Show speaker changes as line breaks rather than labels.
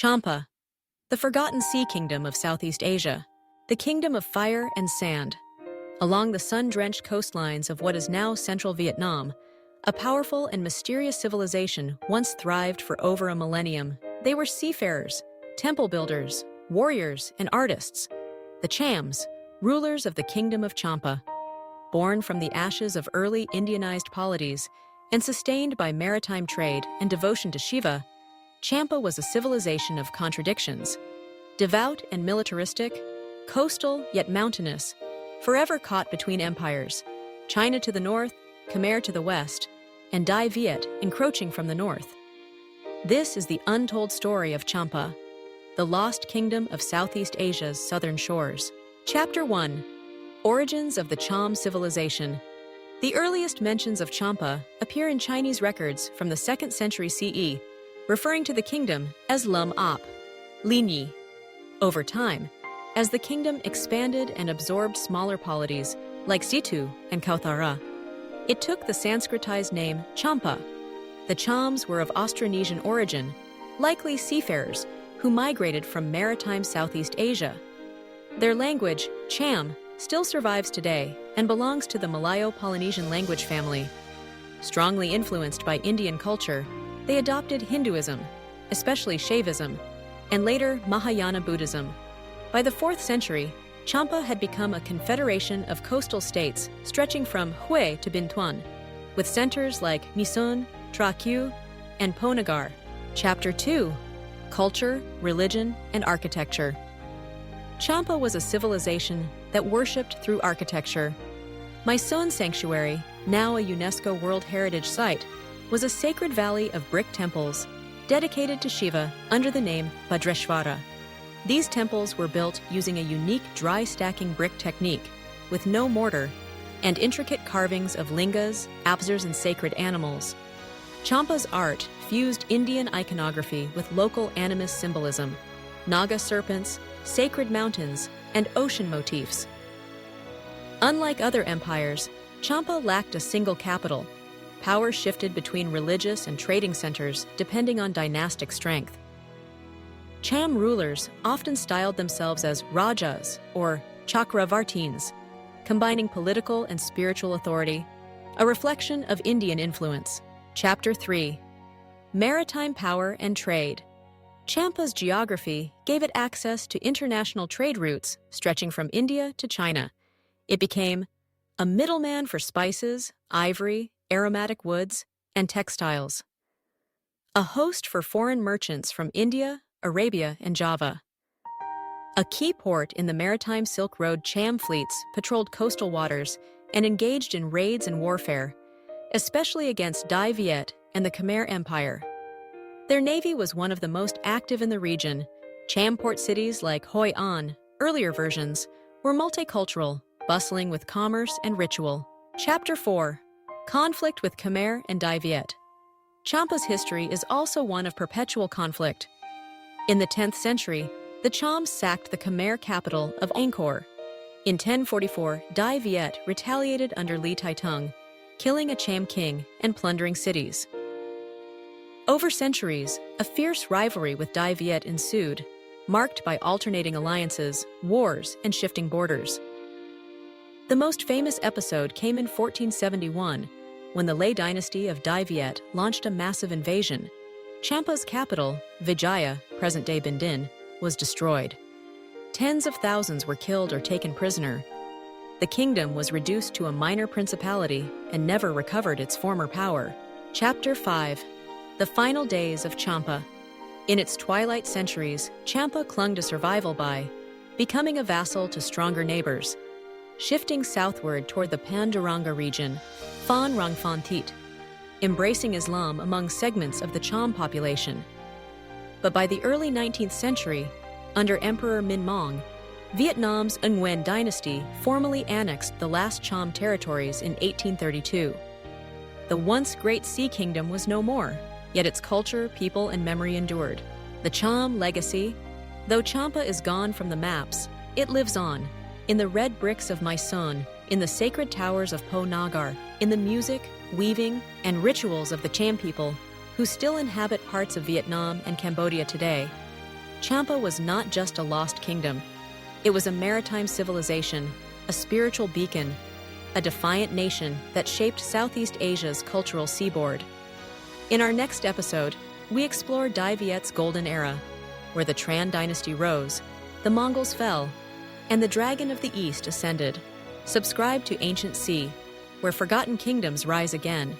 Champa, the forgotten sea kingdom of Southeast Asia, the kingdom of fire and sand. Along the sun-drenched coastlines of what is now central Vietnam, a powerful and mysterious civilization once thrived for over a millennium. They were seafarers, temple builders, warriors, and artists. The Chams, rulers of the kingdom of Champa. Born from the ashes of early Indianized polities and sustained by maritime trade and devotion to Shiva, Champa was a civilization of contradictions. Devout and militaristic, coastal yet mountainous, forever caught between empires, China to the north, Khmer to the west, and Dai Viet encroaching from the north. This is the untold story of Champa, the lost kingdom of Southeast Asia's southern shores. Chapter 1. Origins of the Cham civilization. The earliest mentions of Champa appear in Chinese records from the 2nd century CE, referring to the kingdom as Lum Ap, Linyi. Over time, as the kingdom expanded and absorbed smaller polities like Situ and Kauthara, it took the Sanskritized name Champa. The Chams were of Austronesian origin, likely seafarers who migrated from maritime Southeast Asia. Their language, Cham, still survives today and belongs to the Malayo-Polynesian language family. Strongly influenced by Indian culture, they adopted Hinduism, especially Shaivism, and later Mahayana Buddhism. By the 4th century, Champa had become a confederation of coastal states stretching from Hue to Bintuan, with centers like Mỹ Sơn, Tra Kieu, and Po Nagar. Chapter 2. Culture, Religion, and Architecture. Champa was a civilization that worshipped through architecture. Mỹ Sơn Sanctuary, now a UNESCO World Heritage Site, was a sacred valley of brick temples dedicated to Shiva under the name Bhadreshvara. These temples were built using a unique dry stacking brick technique with no mortar and intricate carvings of lingas, apsars, and sacred animals. Champa's art fused Indian iconography with local animist symbolism, Naga serpents, sacred mountains, and ocean motifs. Unlike other empires, Champa lacked a single capital. Power shifted between religious and trading centers depending on dynastic strength. Cham rulers often styled themselves as Rajas or Chakravartins, combining political and spiritual authority, a reflection of Indian influence. Chapter 3. Maritime Power and Trade. Champa's geography gave it access to international trade routes stretching from India to China. It became a middleman for spices, ivory, aromatic woods, and textiles. A host for foreign merchants from India, Arabia, and Java. A key port in the maritime Silk Road, Cham fleets patrolled coastal waters and engaged in raids and warfare, especially against Dai Viet and the Khmer Empire. Their navy was one of the most active in the region. Cham port cities like Hoi An, earlier versions, were multicultural, bustling with commerce and ritual. Chapter 4. Conflict with Khmer and Dai Viet. Champa's history is also one of perpetual conflict. In the 10th century, the Chams sacked the Khmer capital of Angkor. In 1044, Dai Viet retaliated under Li Taitung, killing a Cham king and plundering cities. Over centuries, a fierce rivalry with Dai Viet ensued, marked by alternating alliances, wars, and shifting borders. The most famous episode came in 1471, when the Lay dynasty of Dai Viet launched a massive invasion. Champa's capital, Vijaya, present-day Bindin, was destroyed. Tens of thousands were killed or taken prisoner. The kingdom was reduced to a minor principality and never recovered its former power. Chapter 5. The Final Days of Champa. In its twilight centuries, Champa clung to survival by becoming a vassal to stronger neighbors, shifting southward toward the Panduranga region, Phan Rang Phan Thit, embracing Islam among segments of the Cham population. But by the early 19th century, under Emperor Minh Mong, Vietnam's Nguyen dynasty formally annexed the last Cham territories in 1832. The once great sea kingdom was no more, yet its culture, people, and memory endured. The Cham legacy, though Champa is gone from the maps, it lives on, in the red bricks of Mỹ Sơn, in the sacred towers of Po Nagar, in the music, weaving, and rituals of the Cham people, who still inhabit parts of Vietnam and Cambodia today. Champa was not just a lost kingdom. It was a maritime civilization, a spiritual beacon, a defiant nation that shaped Southeast Asia's cultural seaboard. In our next episode, we explore Dai Viet's golden era, where the Tran dynasty rose, the Mongols fell, and the Dragon of the East ascended. Subscribe to Ancient Sea, where forgotten kingdoms rise again.